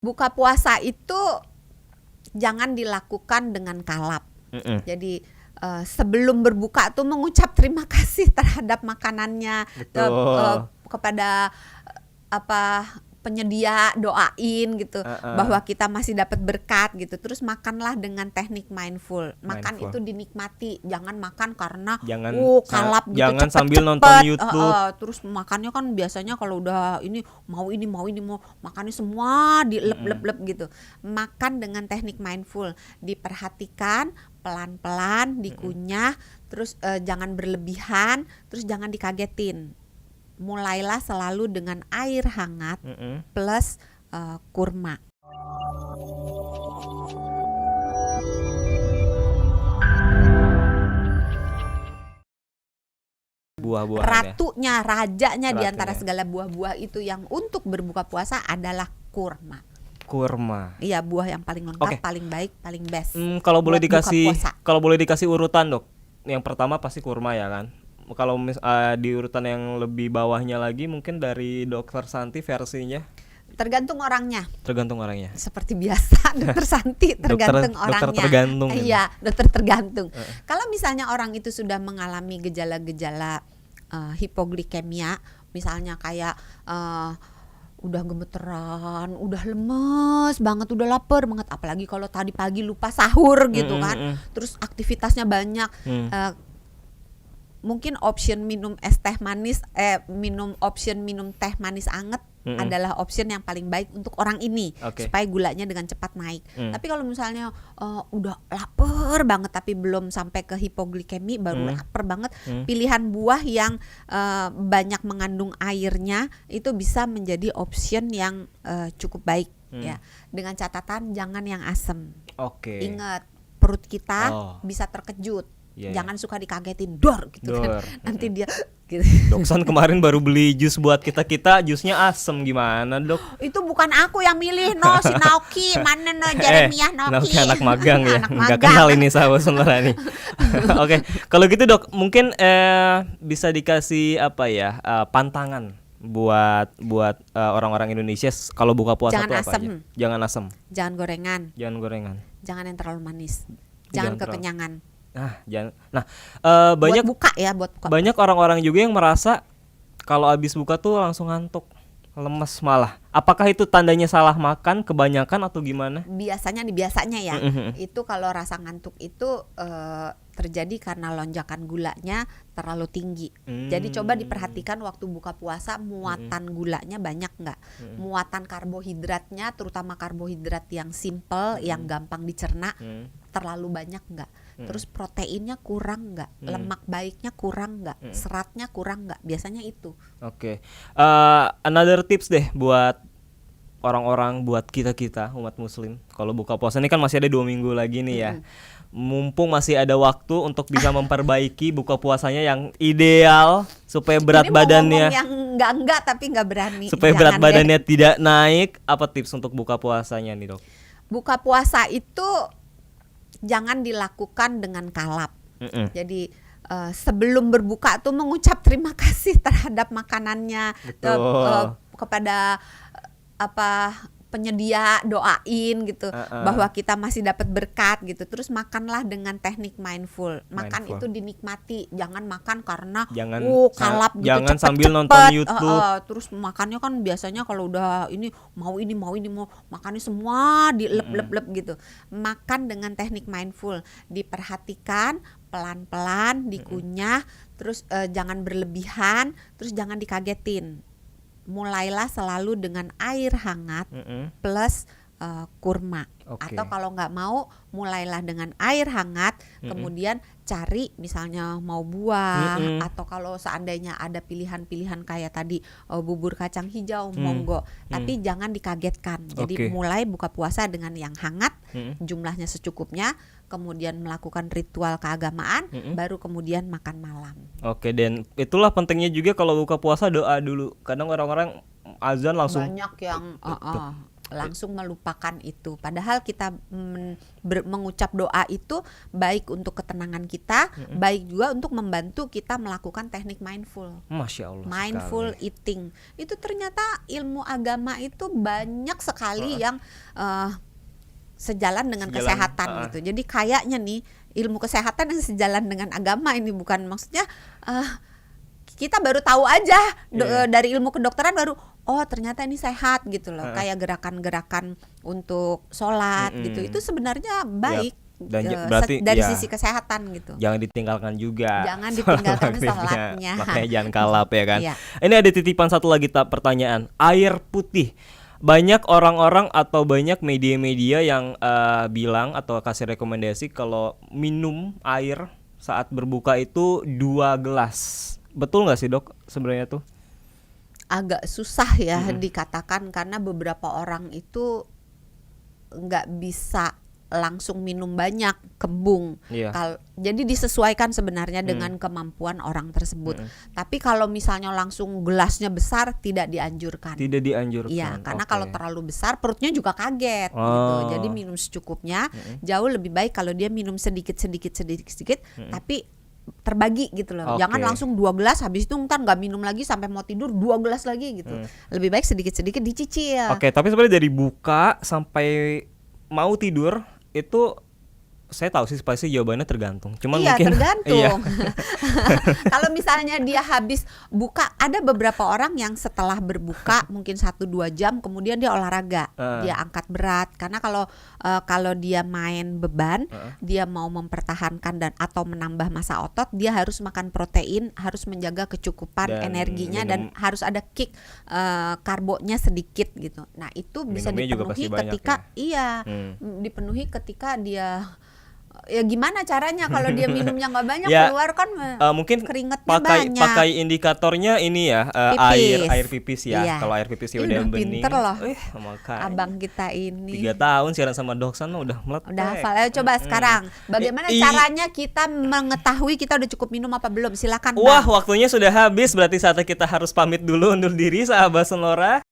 Buka puasa itu jangan dilakukan dengan kalap. Mm-mm. Jadi sebelum berbuka tuh mengucap terima kasih terhadap makanannya, Betul. kepada apa penyedia, doain gitu bahwa kita masih dapat berkat gitu. Terus makanlah dengan teknik mindful. Makan Mindful. itu dinikmati, jangan makan karena Jangan kalap gitu jangan sambil nonton cepet-cepet. YouTube. Terus makannya kan biasanya kalau udah mau makannya semua dilep-lep-lep gitu. Makan dengan teknik mindful, diperhatikan pelan-pelan, dikunyah, terus jangan berlebihan, terus jangan dikagetin. Mulailah selalu dengan air hangat Mm-mm. plus kurma. Buah-buahan ya. Ratunya, rajanya di antara Ratunya. segala buah-buah itu yang untuk berbuka puasa adalah kurma. Kurma. Iya, buah yang paling lengkap, Oke. paling baik, paling best. Kalau boleh buat buka puasa. dikasih urutan, Dok. Yang pertama pasti kurma ya kan. Kalau di urutan yang lebih bawahnya lagi mungkin dari Dokter Santi versinya. Tergantung orangnya. Tergantung orangnya. Seperti biasa, Dokter Santi tergantung dokter orangnya. tergantung ini. Iya, dokter tergantung. Kalau misalnya orang itu sudah mengalami gejala-gejala hipoglikemia, misalnya kayak udah gemeteran, udah lemes banget, udah lapar banget, apalagi kalau tadi pagi lupa sahur gitu kan, terus aktivitasnya banyak, mungkin option minum minum teh manis anget adalah option yang paling baik untuk orang ini, supaya gulanya dengan cepat naik. Tapi kalau misalnya udah lapar banget tapi belum sampai ke hipoglikemi, baru lapar banget, pilihan buah yang banyak mengandung airnya itu bisa menjadi option yang cukup baik ya, dengan catatan jangan yang asam. Ingat, perut kita bisa terkejut. Jangan suka dikagetin dor gitu kan. Nanti dia gitu. Doksan kemarin baru beli jus buat kita jusnya asem, gimana Dok? Itu bukan aku yang milih, no, si Naoki, mana no Jeremiah Naoki. Naoki anak magang ya. Anak Nggak magang. kenal ini sahabat sebenarnya nih. Oke, kalau gitu Dok, mungkin bisa dikasih apa ya, pantangan buat orang-orang Indonesia kalau buka puasa Jangan tuh apa asem. aja? Jangan asem. Jangan gorengan, Jangan gorengan. jangan yang terlalu manis, Jangan jangan kekenyangan. Jangan. Buat buka ya, buat buka. Banyak orang-orang juga yang merasa kalau habis buka tuh langsung ngantuk, lemes malah. Apakah itu tandanya salah makan kebanyakan atau gimana? Biasanya ya, itu kalau rasa ngantuk itu terjadi karena lonjakan gulanya terlalu tinggi. Jadi coba diperhatikan waktu buka puasa, muatan gulanya banyak nggak? Muatan karbohidratnya, terutama karbohidrat yang simple, yang gampang dicerna, terlalu banyak nggak? Terus proteinnya kurang nggak? Lemak baiknya kurang nggak? Seratnya kurang nggak? Biasanya itu. Oke. Another tips deh buat orang-orang, buat kita umat muslim. Kalau buka puasa ini kan masih ada 2 minggu lagi nih ya. Mumpung masih ada waktu untuk bisa memperbaiki buka puasanya yang ideal supaya berat Ini mau badannya ngomong yang enggak tapi nggak berani. supaya Jangan berat deh. badannya tidak naik. Apa tips untuk buka puasanya nih, Dok? Buka puasa itu jangan dilakukan dengan kalap. Jadi sebelum berbuka tuh mengucap terima kasih terhadap makanannya, kepada penyedia, doain gitu bahwa kita masih dapat berkat gitu. Terus makanlah dengan teknik mindful. Makan itu dinikmati, jangan makan karena kalap gitu, jangan cepet-cepet. sambil nonton YouTube. Terus makannya kan biasanya kalau udah mau makannya semua dilep-lep gitu. Makan dengan teknik mindful, diperhatikan pelan-pelan, dikunyah, terus jangan berlebihan, terus jangan dikagetin. Mulailah selalu dengan air hangat plus kurma. Atau kalau nggak mau, mulailah dengan air hangat, kemudian cari misalnya mau buah, atau kalau seandainya ada pilihan-pilihan kayak tadi bubur kacang hijau, monggo. Tapi jangan dikagetkan. Jadi mulai buka puasa dengan yang hangat, jumlahnya secukupnya, kemudian melakukan ritual keagamaan, baru kemudian makan malam. Oke, dan itulah pentingnya juga kalau buka puasa doa dulu. Kadang orang-orang azan langsung banyak yang langsung melupakan itu. Padahal kita mengucap doa itu baik untuk ketenangan kita, baik juga untuk membantu kita melakukan teknik mindful. Masya Allah Mindful sekali. eating. Itu ternyata ilmu agama itu banyak sekali yang sejalan dengan Sejalan, kesehatan gitu. Jadi kayaknya nih ilmu kesehatan yang sejalan dengan agama ini, bukan maksudnya kita baru tahu aja dari ilmu kedokteran baru ternyata ini sehat gitu loh. Kayak gerakan-gerakan untuk sholat gitu. Itu sebenarnya baik. Dan berarti dari sisi kesehatan gitu. Jangan ditinggalkan juga. Jangan ditinggalkan maghribnya. sholatnya. Makanya jangan kalap ya kan. Iya. Ini ada titipan satu lagi pertanyaan. Air putih. Banyak orang-orang atau banyak media-media yang bilang atau kasih rekomendasi kalau minum air saat berbuka itu 2 gelas. Betul nggak sih dok sebenarnya tuh? Agak susah ya dikatakan karena beberapa orang itu nggak bisa langsung minum banyak, kembung. Jadi disesuaikan sebenarnya dengan kemampuan orang tersebut. Tapi kalau misalnya langsung gelasnya besar tidak dianjurkan. Tidak dianjurkan. Iya, karena kalau terlalu besar perutnya juga kaget gitu. Jadi minum secukupnya. Jauh lebih baik kalau dia minum sedikit, tapi terbagi gitu loh. Jangan langsung 2 gelas habis itu ntar nggak minum lagi sampai mau tidur 2 gelas lagi gitu. Lebih baik sedikit-sedikit dicicil. Tapi sebenarnya dari buka sampai mau tidur itu saya tahu sih pasti jawabannya tergantung. Cuman mungkin tergantung. Kalau misalnya dia habis buka, ada beberapa orang yang setelah berbuka mungkin 1-2 jam kemudian dia olahraga, dia angkat berat. Karena kalau dia main beban, dia mau mempertahankan dan atau menambah massa otot, dia harus makan protein, harus menjaga kecukupan energinya dan harus ada kick karbonya sedikit gitu. Nah itu bisa dipenuhi ketika dipenuhi ketika dia gimana caranya kalau dia minumnya nggak banyak keluar kan mungkin keringetnya pakai indikatornya ini ya air pipis ya. Kalau air pipisnya udah bening. Pinter loh. Makanya. Abang kita ini 3 tahun siaran sama Doksan udah meletek. Udah hafal. Ayo coba sekarang bagaimana caranya kita mengetahui kita udah cukup minum apa belum? Silakan. Wah, waktunya sudah habis, berarti saatnya kita harus pamit dulu undur diri sahabat Sonora.